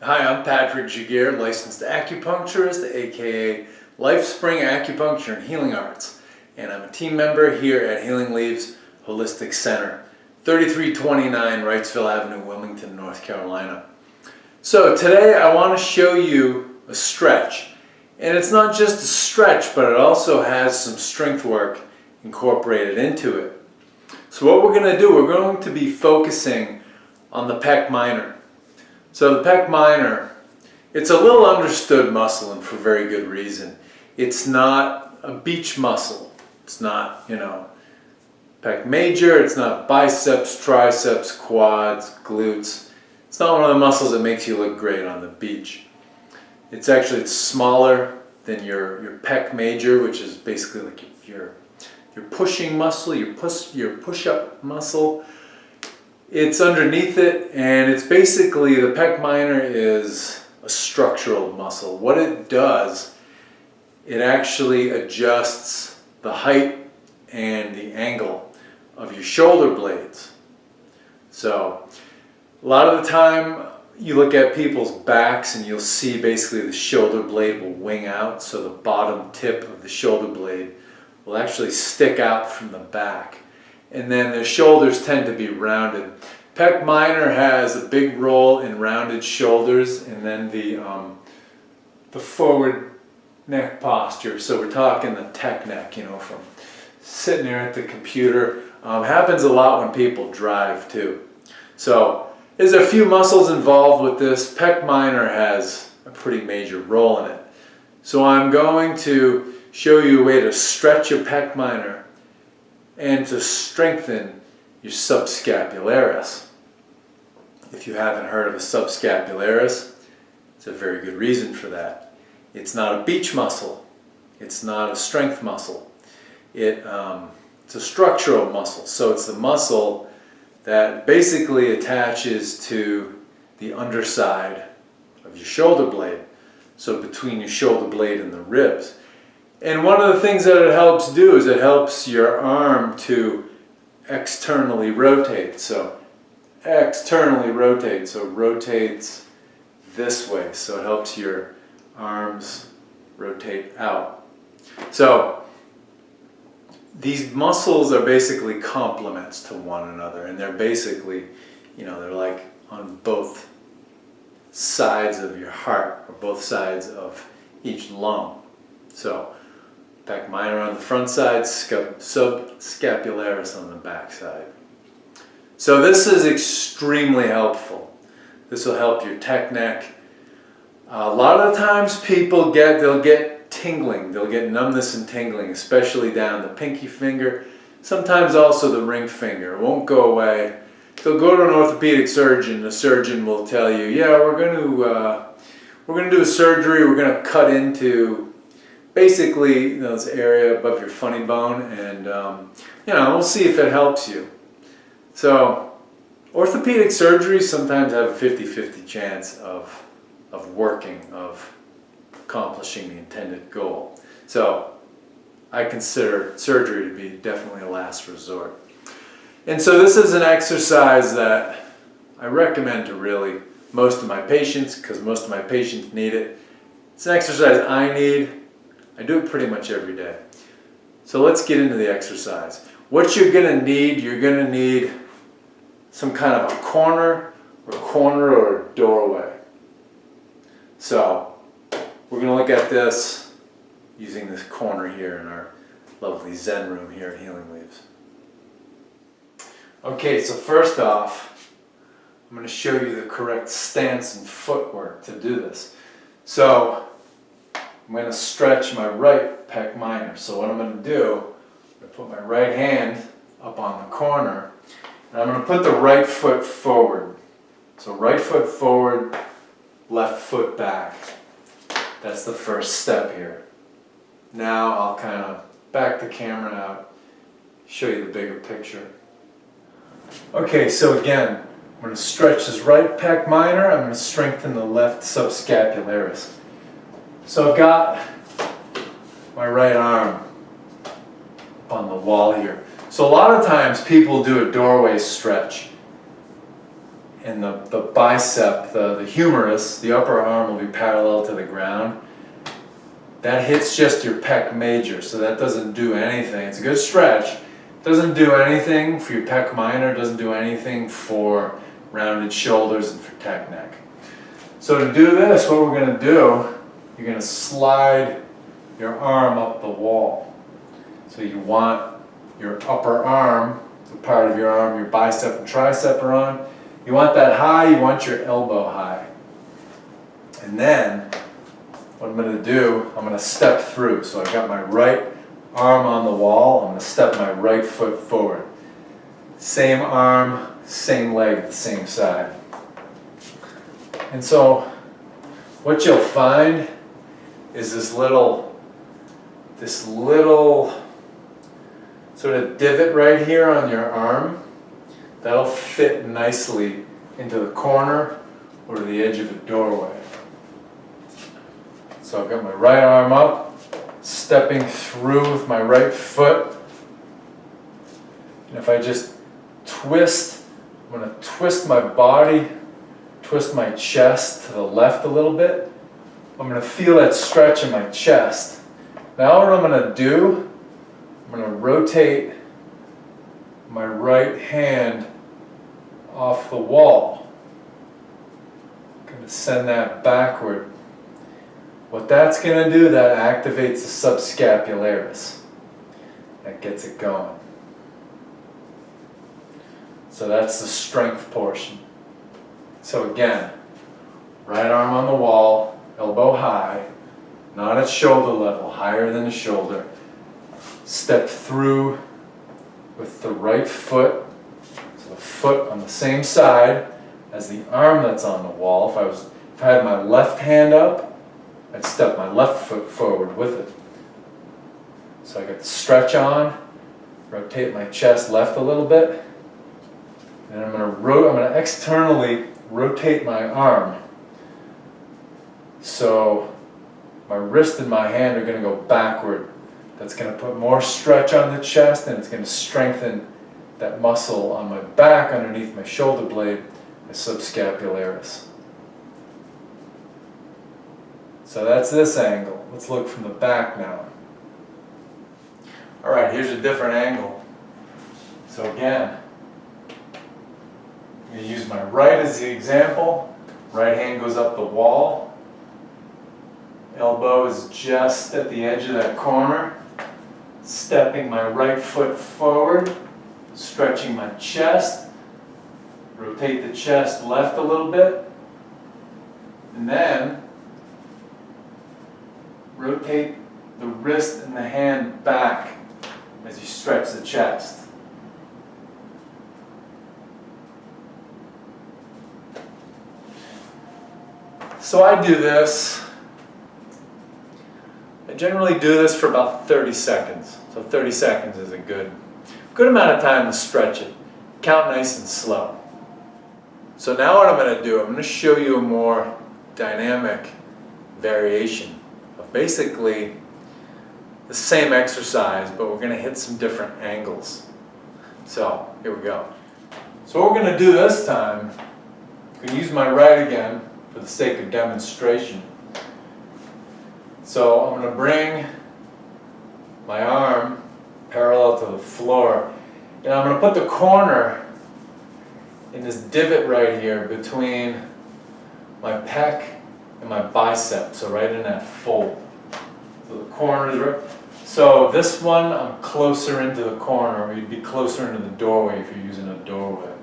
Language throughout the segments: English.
Hi, I'm Patrick Jaguar, licensed acupuncturist, aka LifeSpring Acupuncture and Healing Arts, and I'm a team member here at Healing Leaves Holistic Center, 3329 Wrightsville Avenue, Wilmington, North Carolina. So today I want to show you a stretch, and it's not just a stretch, but it also has some strength work incorporated into it. So what we're going to do, we're going to be focusing on the pec minor. So the pec minor, it's a little understood muscle, and for very good reason. It's not a beach muscle. It's not, pec major. It's not biceps, triceps, quads, glutes. It's not one of the muscles that makes you look great on the beach. It's smaller than your pec major, which is basically like your pushing muscle, your push-up muscle. It's underneath it, and it's basically, the pec minor is a structural muscle. What it does, it actually adjusts the height and the angle of your shoulder blades. So a lot of the time you look at people's backs and you'll see basically the shoulder blade will wing out, so the bottom tip of the shoulder blade will actually stick out from the back. And then the shoulders tend to be rounded. Pec minor has a big role in rounded shoulders, and then the forward neck posture. So we're talking the tech neck, from sitting there at the computer. Happens a lot when people drive too. So there's a few muscles involved with this. Pec minor has a pretty major role in it. So I'm going to show you a way to stretch your pec minor and to strengthen your subscapularis. If you haven't heard of a subscapularis, it's a very good reason for that. It's not a beach muscle. It's not a strength muscle. It's a structural muscle. So it's the muscle that basically attaches to the underside of your shoulder blade. So between your shoulder blade and the ribs. And one of the things that it helps do is it helps your arm to externally rotate. So externally rotate, so rotates this way. So it helps your arms rotate out. So these muscles are basically complements to one another, and they're basically, they're like on both sides of your heart, or both sides of each lung. So pec minor on the front side, subscapularis on the back side. So this is extremely helpful. This will help your tech neck. A lot of times people they'll get tingling, they'll get numbness and tingling, especially down the pinky finger, sometimes also the ring finger. It won't go away. They'll go to an orthopedic surgeon. The surgeon will tell you, yeah, we're going to do a surgery, we're going to cut into basically this area above your funny bone, and we'll see if it helps you. So orthopedic surgeries sometimes have a 50-50 chance of working, of accomplishing the intended goal. So I consider surgery to be definitely a last resort. And so this is an exercise that I recommend to really most of my patients, because most of my patients need it. It's an exercise I need. I do it pretty much every day. So let's get into the exercise. What you're going to need some kind of a corner or a doorway. So we're going to look at this using this corner here in our lovely Zen room here at Healing Leaves. Okay, so first off, I'm going to show you the correct stance and footwork to do this. So I'm going to stretch my right pec minor. So what I'm going to do, I'm going to put my right hand up on the corner, and I'm going to put the right foot forward. So right foot forward, left foot back. That's the first step here. Now I'll kind of back the camera out, show you the bigger picture. Okay, so again, I'm going to stretch this right pec minor. I'm going to strengthen the left subscapularis. So I've got my right arm up on the wall here. So a lot of times people do a doorway stretch, and the bicep, the humerus, the upper arm will be parallel to the ground. That hits just your pec major, so that doesn't do anything. It's a good stretch. Doesn't do anything for your pec minor, doesn't do anything for rounded shoulders and for tech neck. So to do this, what we're going to do, you're going to slide your arm up the wall. So you want your upper arm, the part of your arm your bicep and tricep are on, you want that high, you want your elbow high. And then, what I'm going to do, I'm going to step through. So I've got my right arm on the wall, I'm going to step my right foot forward. Same arm, same leg, the same side. And so, what you'll find is this little sort of divot right here on your arm. That'll fit nicely into the corner or the edge of a doorway. So I've got my right arm up, stepping through with my right foot. And if I just twist, I'm going to twist my body, twist my chest to the left a little bit. I'm going to feel that stretch in my chest. Now what I'm going to do, I'm going to rotate my right hand off the wall. I'm going to send that backward. What that's going to do, that activates the subscapularis. That gets it going. So that's the strength portion. So again, right arm on the wall, elbow high, not at shoulder level, higher than the shoulder. Step through with the right foot, so the foot on the same side as the arm that's on the wall. If I had my left hand up, I'd step my left foot forward with it. So I got the stretch on, rotate my chest left a little bit, and I'm going to externally rotate my arm. So my wrist and my hand are going to go backward. That's going to put more stretch on the chest, and it's going to strengthen that muscle on my back underneath my shoulder blade, my subscapularis. So that's this angle. Let's look from the back now. Alright, here's a different angle. So again, I'm going to use my right as the example. Right hand goes up the wall. Elbow is just at the edge of that corner. Stepping my right foot forward, stretching my chest, rotate the chest left a little bit, and then rotate the wrist and the hand back as you stretch the chest. So I do this. I generally do this for about 30 seconds. So 30 seconds is a good amount of time to stretch it. Count nice and slow. So now what I'm going to do, I'm going to show you a more dynamic variation of basically the same exercise, but we're going to hit some different angles. So here we go. So what we're going to do this time, I'm going to use my right again for the sake of demonstration. So I'm going to bring my arm parallel to the floor, and I'm going to put the corner in this divot right here between my pec and my bicep, so right in that fold. So the corner is right. So this one, I'm closer into the corner, or you'd be closer into the doorway if you're using a doorway.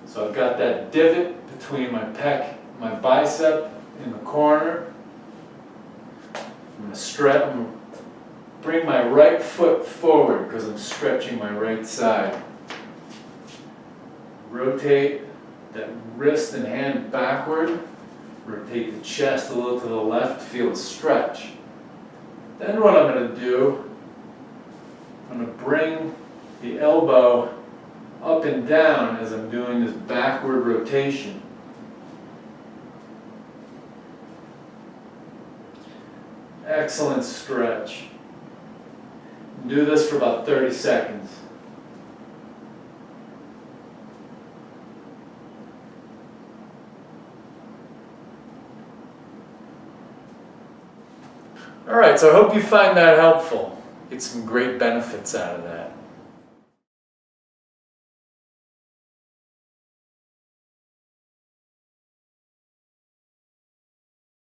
So I've got that divot between my pec, my bicep in the corner. I'm going to bring my right foot forward because I'm stretching my right side. Rotate that wrist and hand backward. Rotate the chest a little to the left, feel a stretch. Then what I'm going to do, I'm going to bring the elbow up and down as I'm doing this backward rotation. Excellent stretch. Do this for about 30 seconds. All right, so I hope you find that helpful. Get some great benefits out of that.